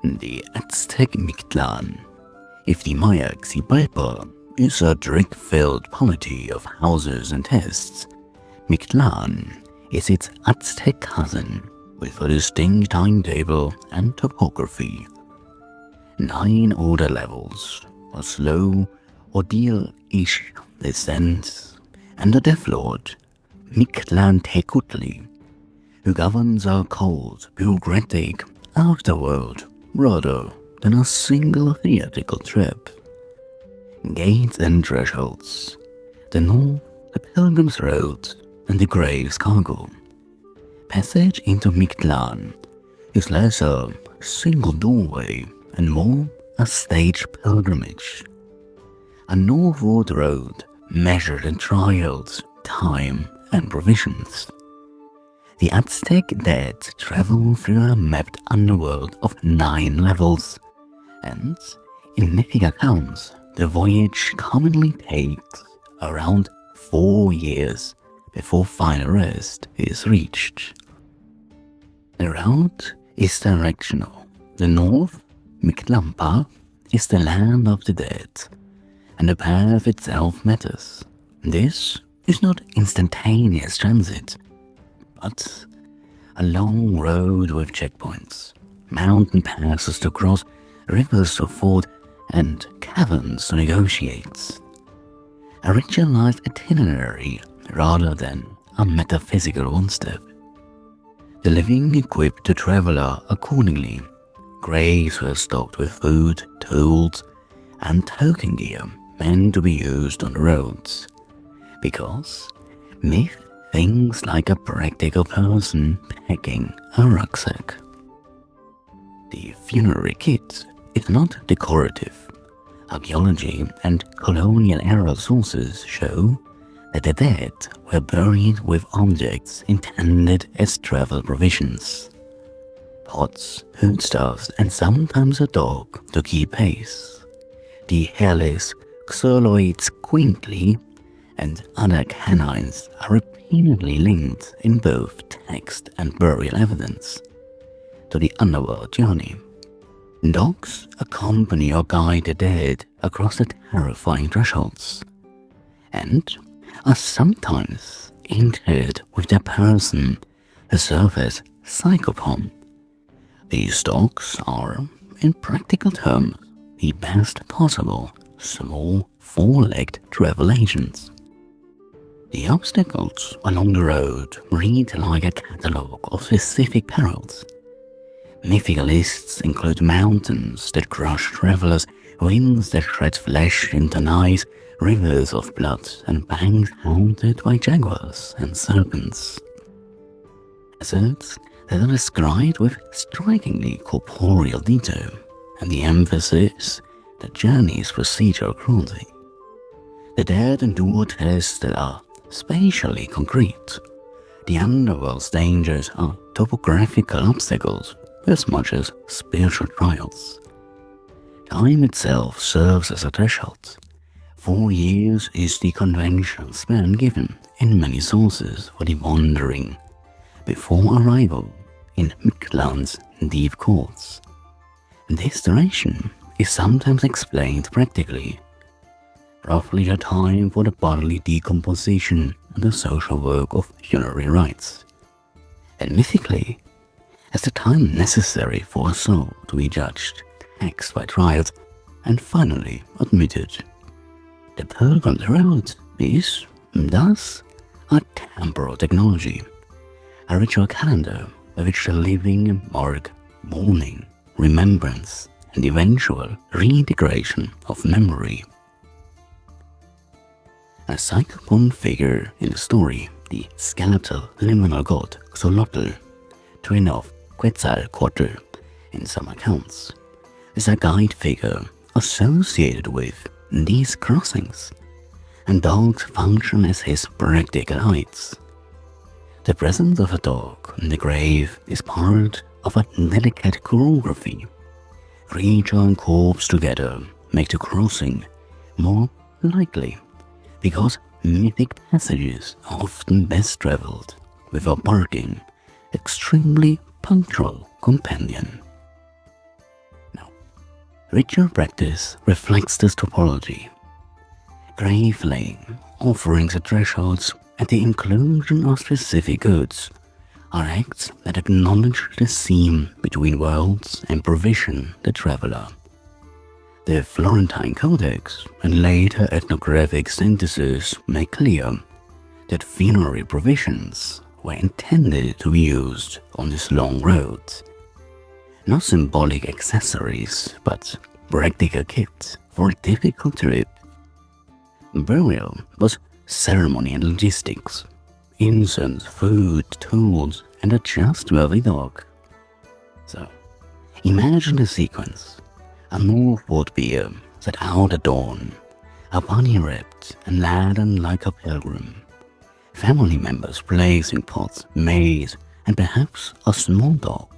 The Aztec Mictlan. If the Maya Xibalba is a drink-filled polity of houses and tests, Mictlan is its Aztec cousin with a distinct timetable and topography. 9 order levels, a slow, ordeal-ish descent, and a Death Lord, Mictlantécutli, who governs a cold, bureaucratic afterworld rather than a single theatrical trip. Gates and thresholds, the north, the pilgrim's road, and the grave's cargo. Passage into Mictlan is less a single doorway and more a staged pilgrimage. A northward road measured in trials, time, and provisions. The Aztec dead travel through a mapped underworld of 9 levels, and in mythic accounts, the voyage commonly takes around 4 years before final rest is reached. The route is directional. The north, Mictlampa, is the land of the dead, and the path itself matters. This is not instantaneous transit, but a long road with checkpoints, mountain passes to cross, rivers to ford, and caverns to negotiate. A ritualized itinerary rather than a metaphysical one-step. The living equipped the traveler accordingly. Graves were stocked with food, tools, and token gear meant to be used on the roads, because myth thinks like a practical person packing a rucksack. The funerary kit is not decorative. Archaeology and colonial-era sources show that the dead were buried with objects intended as travel provisions. Pots, foodstuffs, and sometimes a dog to keep pace. The hairless Xōlōtl and other canines are repeatedly linked in both text and burial evidence to the underworld journey. Dogs accompany or guide the dead across the terrifying thresholds, and are sometimes interred with their person who serve as Psychopomps. These dogs are, in practical terms, the best possible small 4-legged travel agents. The obstacles along the road read like a catalogue of specific perils. Mythical lists include mountains that crush travelers, winds that shred flesh into ice, rivers of blood, and banks haunted by jaguars and serpents. Deserts that are described with strikingly corporeal detail, and the emphasis that journeys proceed cruelty. The dead endure tests that are spatially concrete. The underworld's dangers are topographical obstacles as much as spiritual trials. Time itself serves as a threshold. 4 years is the conventional span given in many sources for the wandering before arrival in Mictlan's deep courts. This duration is sometimes explained practically, roughly the time for the bodily decomposition and the social work of funerary rites, and mythically as the time necessary for a soul to be judged, taxed by trials, and finally admitted. The pilgrim's road is, thus, a temporal technology, a ritual calendar by which the living mark mourning, remembrance, and eventual reintegration of memory. A Psychopomp figure in the story, the skeletal liminal god Xōlōtl, twin of Quetzalcoatl in some accounts, is a guide figure associated with these crossings, and dogs function as his practical guides. The presence of a dog in the grave is part of a delicate choreography. Creature and corpse together make the crossing more likely, because mythic passages are often best traveled with a barking, extremely punctual companion. Ritual practice reflects this topology. Grave laying, offerings at thresholds, and the inclusion of specific goods are acts that acknowledge the seam between worlds and provision the traveler. The Florentine Codex and later ethnographic synthesis make clear that funerary provisions were intended to be used on this long road. Not symbolic accessories, but practical kit for a difficult trip. Burial was ceremony and logistics, incense, food, tools, and a trustworthy dog. So, imagine the sequence. A Northwood bier set out at dawn, a body wrapped and laden like a pilgrim. Family members placing pots, maize, and perhaps a small dog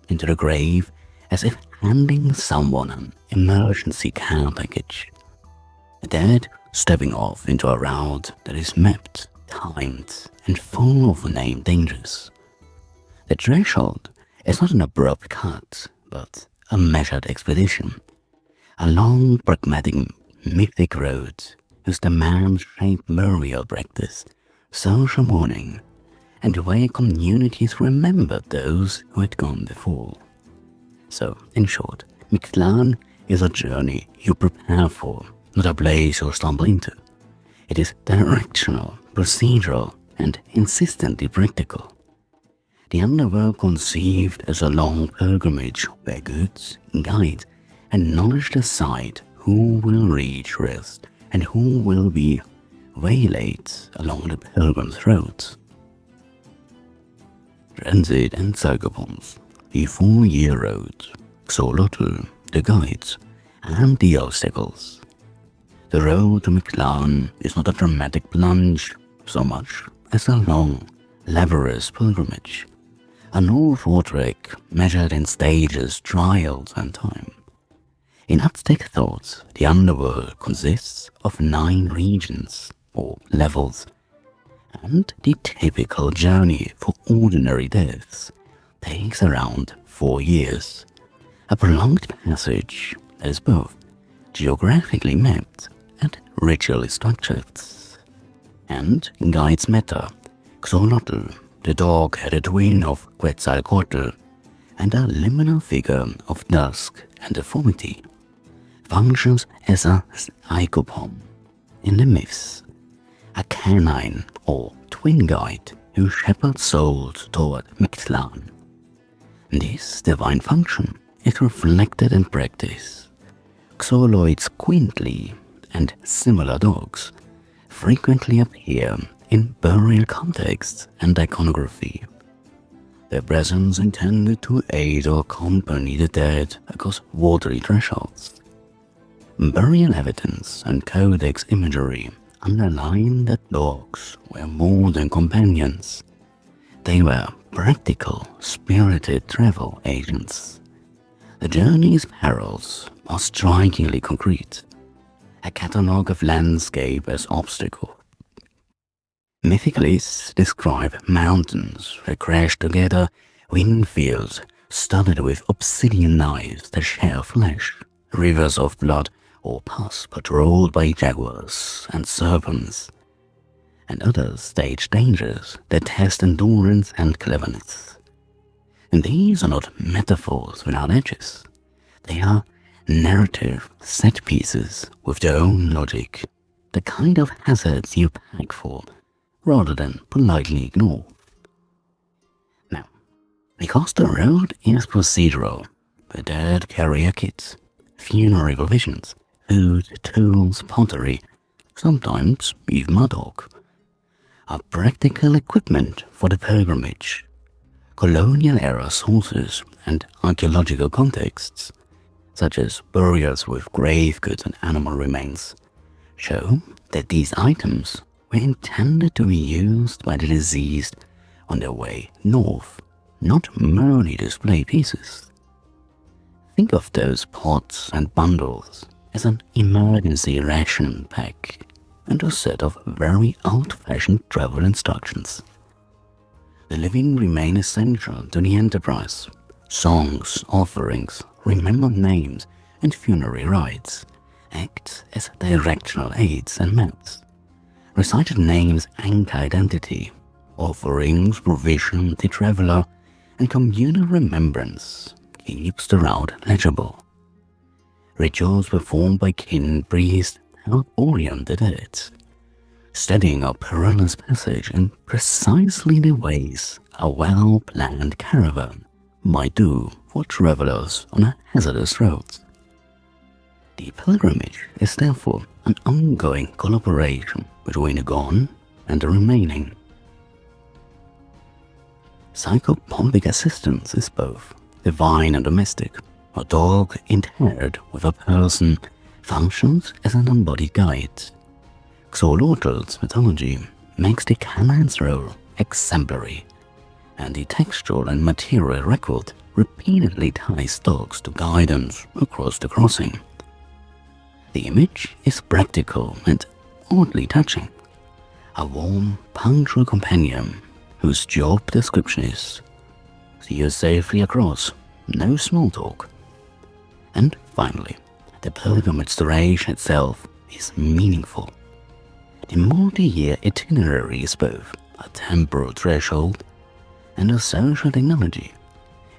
into the grave as if handing someone an emergency care package. The dead stepping off into a route that is mapped, timed, and full of named dangers. The threshold is not an abrupt cut, but a measured expedition. A long, pragmatic, mythic road whose demands shape burial practice, social mourning, and the way communities remembered those who had gone before. So, in short, Mictlan is a journey you prepare for, not a place you stumble into. It is directional, procedural, and insistently practical. The Underworld conceived as a long pilgrimage where goods, guides, and knowledge decide who will reach rest and who will be waylaid along the pilgrim's roads. Transit and Psychopomps, the 4-year road, Xōlōtl, the guides, and the obstacles. The road to Mictlan is not a dramatic plunge so much as a long, laborious pilgrimage, a northward trek measured in stages, trials, and time. In Aztec thought, the Underworld consists of 9 regions, or levels, and the typical journey for ordinary deaths takes around 4 years, a prolonged passage that is both geographically mapped and ritually structured. And guides matter. Xōlōtl, the dog-headed twin of Quetzalcoatl, and a liminal figure of dusk and deformity, functions as a psychopomp in the myths, a canine or twin guide who shepherds souls toward Mictlan. This divine function is reflected in practice. Xōlōtls quaintly and similar dogs frequently appear in burial contexts and iconography. Their presence intended to aid or accompany the dead across watery thresholds. Burial evidence and codex imagery underline that dogs were more than companions. They were practical, spirited travel agents. The journey's perils are strikingly concrete, a catalogue of landscape as obstacle. Mythicalists describe mountains that crash together, wind fields studded with obsidian knives that share flesh, rivers of blood, or paths patrolled by jaguars and serpents, and others stage dangers that test endurance and cleverness. And these are not metaphors without edges. They are narrative set pieces with their own logic, the kind of hazards you pack for rather than politely ignore. Now, because the road is procedural, the dead carry a kit, funerary provisions, food, tools, pottery, sometimes even a dog, are practical equipment for the pilgrimage. Colonial-era sources and archaeological contexts, such as burials with grave goods and animal remains, show that these items were intended to be used by the deceased on their way north, not merely display pieces. Think of those pots and bundles as an emergency ration pack and a set of very old-fashioned travel instructions. The living remain essential to the enterprise. Songs, offerings, remembered names, and funerary rites act as directional aids and maps. Recited names anchor identity, offerings provision the traveler, and communal remembrance keeps the route legible. Rituals performed by kin priests help orient the dead, steadying a perilous passage in precisely the ways a well-planned caravan might do for travelers on a hazardous road. The pilgrimage is therefore an ongoing collaboration between the gone and the remaining. Psychopompic assistance is both divine and domestic. A dog interred with a person functions as an embodied guide. Xōlōtl's mythology makes the canine's role exemplary, and the textual and material record repeatedly ties dogs to guidance across the crossing. The image is practical and oddly touching. A warm, punctual companion whose job description is see you safely across, no small talk. And finally, the pilgrimage duration itself is meaningful. The multi-year itinerary is both a temporal threshold and a social technology.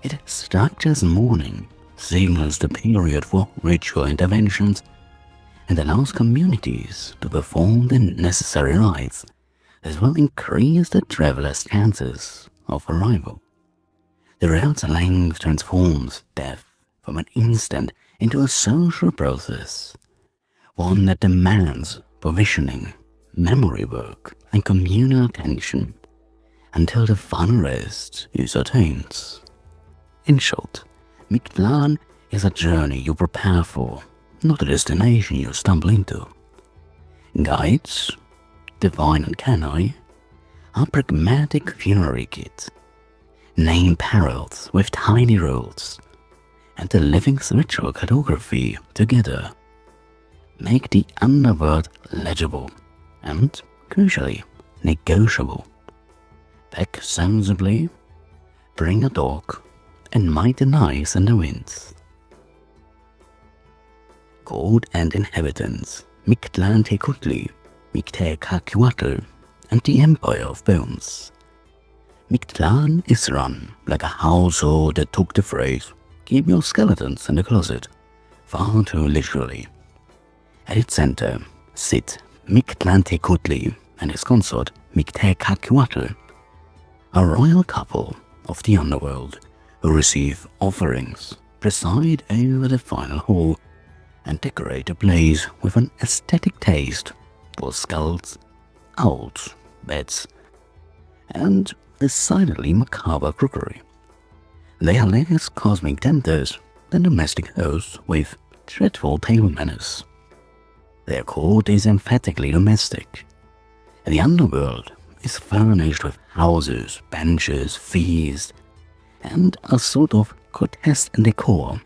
It structures mourning, signals the period for ritual interventions, and allows communities to perform the necessary rites, as will increase the traveler's chances of arrival. The route's length transforms death from an instant into a social process, one that demands provisioning, memory work, and communal attention until the final rest is attained. In short, Mictlan is a journey you prepare for, not a destination you stumble into. Guides, divine and canine, are pragmatic funerary kits, name parallels with tiny rules, and the living ritual cartography together make the underworld legible and, crucially, negotiable. Pack sensibly, bring a dog, and mighty knives in the winds. God and Inhabitants, Mictlantécutli, Mictecacihuatl, and the Empire of Bones. Mictlan is run like a household that took the phrase, "keep your skeletons in the closet," far too literally. At its center sit Mictlantécutli and his consort Mictecacihuatl, a royal couple of the underworld who receive offerings, preside over the final hall, and decorate the place with an aesthetic taste for skulls, owls, beds, and decidedly macabre crookery. They are less cosmic tempters than domestic hosts with dreadful table manners. Their court is emphatically domestic. The underworld is furnished with houses, benches, feasts, and a sort of grotesque decor,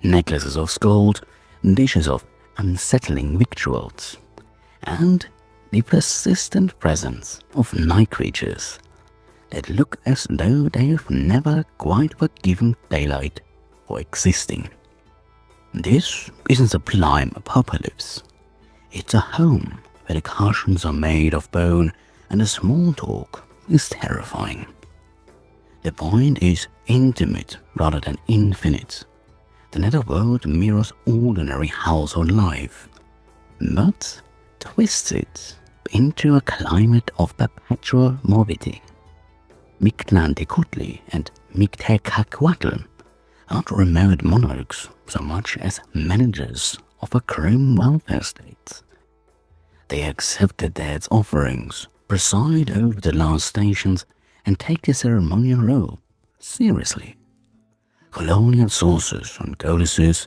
necklaces of gold, dishes of unsettling victuals, and the persistent presence of night creatures that look as though they've never quite were given daylight for existing. This isn't a sublime apocalypse. It's a home where the cushions are made of bone and the small talk is terrifying. The point is intimate rather than infinite. The netherworld mirrors ordinary household life, but twists it into a climate of perpetual morbidity. Mictlantécutli and Mictecacihuatl aren't remote monarchs so much as managers of a grim welfare state. They accept the dead's offerings, preside over the last stations, and take the ceremonial role seriously. Colonial sources and codices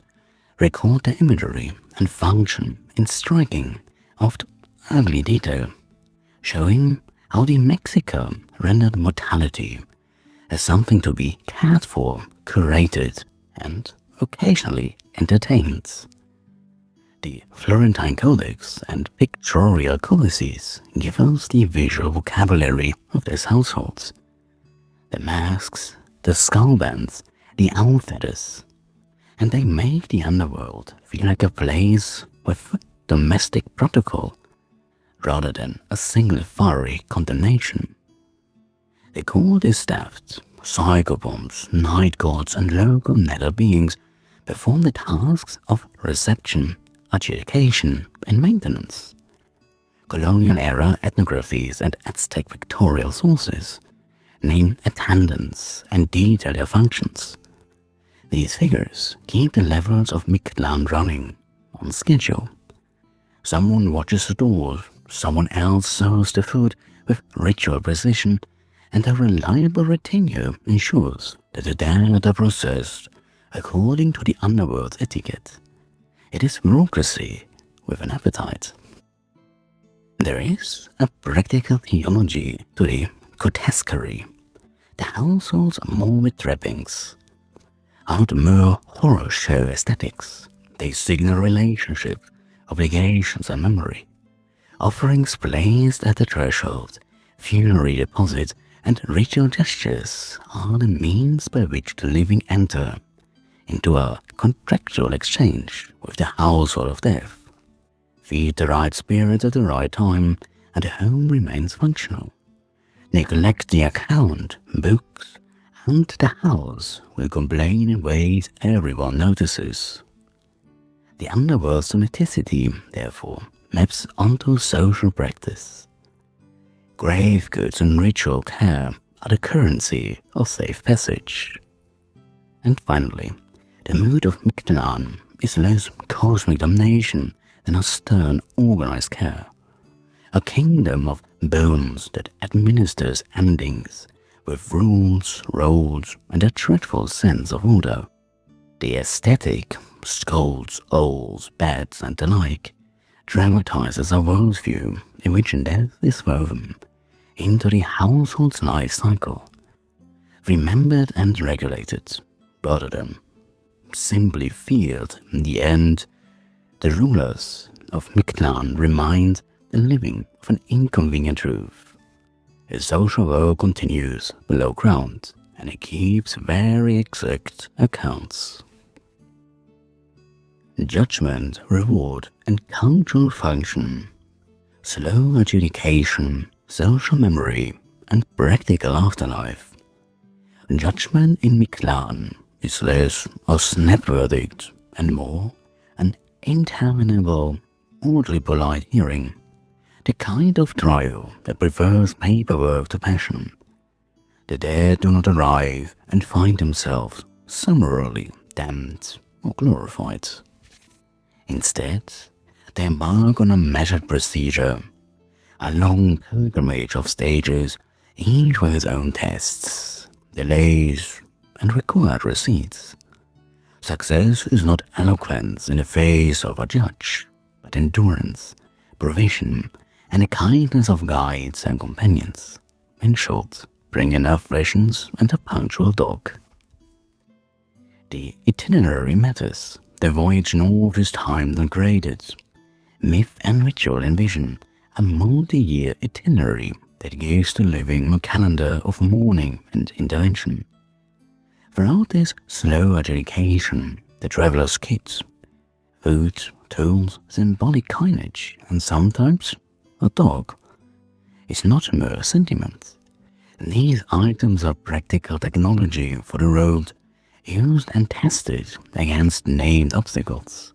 record the imagery and function in striking, oft ugly detail, showing how the Mexica rendered mortality as something to be cared for, curated, and occasionally entertained. The Florentine Codex and pictorial codices give us the visual vocabulary of these households. The masks, the skull bands, the owl feathers, and they make the underworld feel like a place with domestic protocol rather than a single fiery condemnation. The cult is staffed. Psychopomps, night gods, and local nether beings perform the tasks of reception, adjudication, and maintenance. Colonial-era ethnographies and Aztec pictorial sources name attendants and detail their functions. These figures keep the levels of Mictlan running on schedule. Someone watches the doors, someone else serves the food with ritual precision, and a reliable retinue ensures that the dead are processed according to the underworld's etiquette. It is bureaucracy with an appetite. There is a practical theology to the grotesquerie. The households are more with trappings. Aren't mere horror show aesthetics. They signal relationships, obligations, and memory. Offerings placed at the threshold, funerary deposits, and ritual gestures are the means by which the living enter into a contractual exchange with the household of death. Feed the right spirit at the right time, and the home remains functional. Neglect the account, books, and the house will complain in ways everyone notices. The underworld's somaticity, therefore, maps onto social practice. Grave goods and ritual care are the currency of safe passage. And finally, the mood of Mictlan is less cosmic domination than a stern, organized care. A kingdom of bones that administers endings with rules, roles, and a dreadful sense of order. The aesthetic, skulls, owls, bats, and the like, dramatizes a worldview in which death is woven into the household's life cycle, remembered and regulated, rather than simply feared. In the end, the rulers of Mictlan remind the living of an inconvenient truth. His social work continues below ground, and he keeps very exact accounts. Judgment, reward, and cultural function, slow adjudication, social memory, and practical afterlife. Judgment in Mictlan is less a snap verdict and more an interminable, oddly polite hearing, the kind of trial that prefers paperwork to passion. The dead do not arrive and find themselves summarily damned or glorified. Instead, they embark on a measured procedure, a long pilgrimage of stages, each with its own tests, delays, and required receipts. Success is not eloquence in the face of a judge, but endurance, provision, and the kindness of guides and companions. In short, bring enough rations and a punctual dog. The itinerary matters. The voyage north is timed and graded. Myth and ritual envision a multi-year itinerary that gives the living a calendar of mourning and intervention. Throughout this slow adjudication, the traveler's kit, food, tools, symbolic coinage, and sometimes a dog, is not mere sentiment. These items are practical technology for the road, used and tested against named obstacles.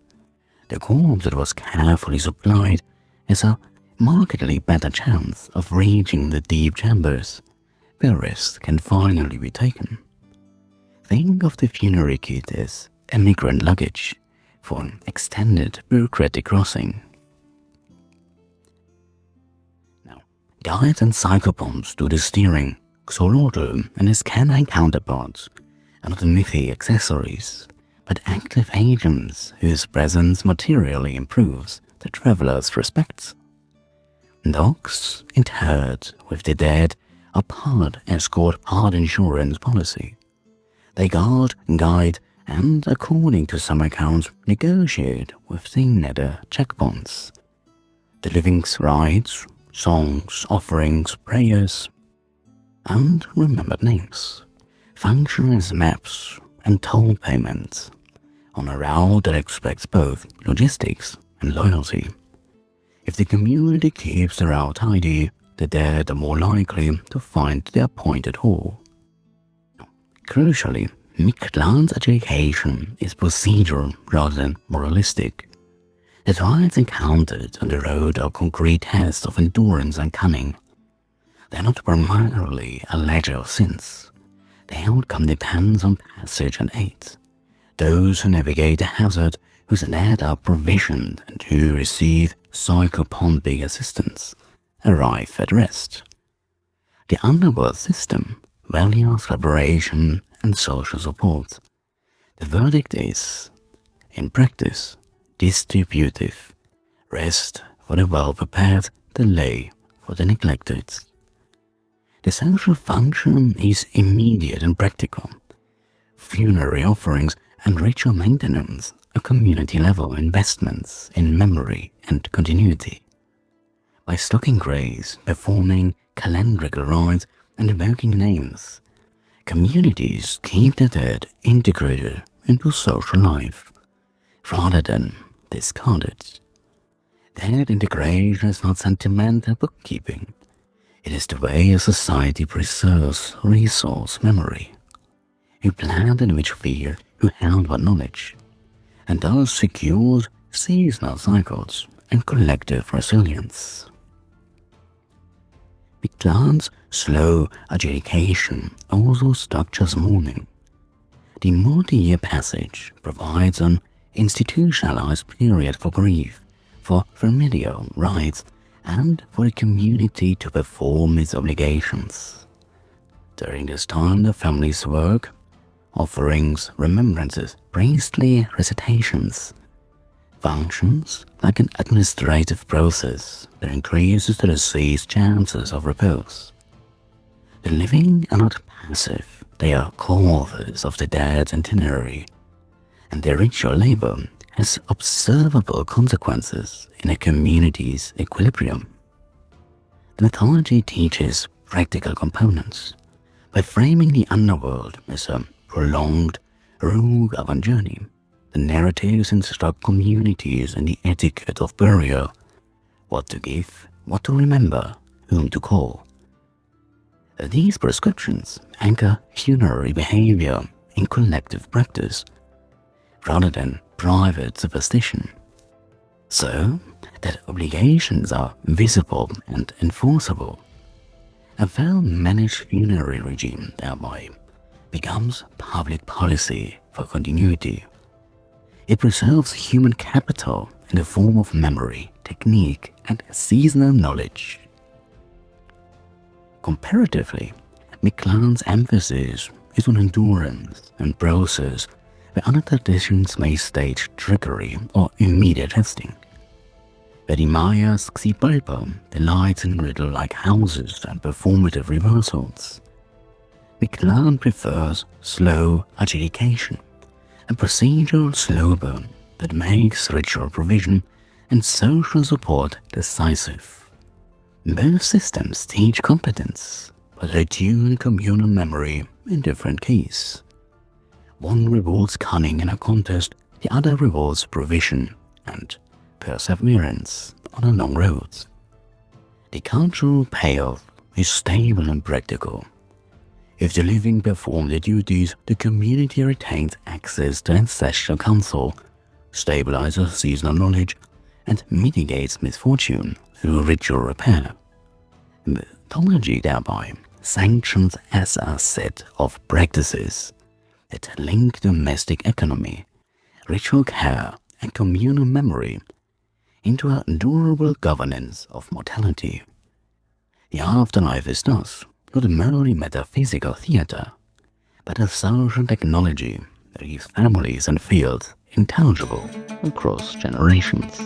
The corpse that was carefully supplied has a markedly better chance of reaching the deep chambers, where rest can finally be taken. Think of the funerary kit as immigrant luggage for an extended bureaucratic crossing. Now, guides and psychopomps do the steering. Xōlōtl and his canine counterparts are not mythic accessories, but active agents whose presence materially improves the traveler's respect. Dogs interred with the dead are part escort, part insurance policy. They guard, guide, and, according to some accounts, negotiate with the nether checkpoints. The living's rites, songs, offerings, prayers, and remembered names function as maps and toll payments, on a route that expects both logistics and loyalty. If the community keeps the route tidy, the dead are more likely to find their appointed hall. Crucially, Mictlan's adjudication is procedural rather than moralistic. The trials encountered on the road are concrete tests of endurance and cunning. They are not primarily a ledger of sins. The outcome depends on passage and aid. Those who navigate the hazard, whose dead are provisioned, and who receive psychopompic assistance, arrive at rest. The underworld system values collaboration and social support. The verdict is, in practice, distributive, rest for the well-prepared, delay for the neglected. The social function is immediate and practical. Funerary offerings and ritual maintenance are community-level investments in memory and continuity. By stocking graves, performing calendrical rites, and evoking names, communities keep the dead integrated into social life, rather than discarded. That integration is not sentimental bookkeeping. It is the way a society preserves resource memory. A plant in which fear who held what knowledge, and thus secured seasonal cycles and collective resilience. Mictlan's slow adjudication also structures mourning. The multi-year passage provides an institutionalized period for grief, for familial rites, and for the community to perform its obligations. During this time, the family's work, offerings, remembrances, priestly recitations, functions like an administrative process that increases the deceased's chances of repose. The living are not passive, they are co-authors of the dead's itinerary, and their ritual labor has observable consequences in a community's equilibrium. The mythology teaches practical components by framing the underworld as a prolonged, rogue-avant journey. The narratives instruct communities in the etiquette of burial, what to give, what to remember, whom to call. These prescriptions anchor funerary behavior in collective practice, rather than private superstition, so that obligations are visible and enforceable. A well-managed funerary regime thereby becomes public policy for continuity. It preserves human capital in the form of memory, technique, and seasonal knowledge. Comparatively, Mictlan's emphasis is on endurance and process, where other traditions may stage trickery or immediate testing. Where the Maya's Xōlōtl delights in riddle-like houses and performative reversals, Mictlan prefers slow adjudication, a procedural slow burn that makes ritual provision and social support decisive. Both systems teach competence, but they tune communal memory in different keys. One rewards cunning in a contest, the other rewards provision and perseverance on a long road. The cultural payoff is stable and practical. If the living perform their duties, the community retains access to ancestral counsel, stabilizes seasonal knowledge, and mitigates misfortune through ritual repair. Mythology thereby sanctions as a set of practices that link domestic economy, ritual care, and communal memory into a durable governance of mortality. The afterlife is thus not merely metaphysical theater, but a social technology that keeps families and fields intelligible across generations.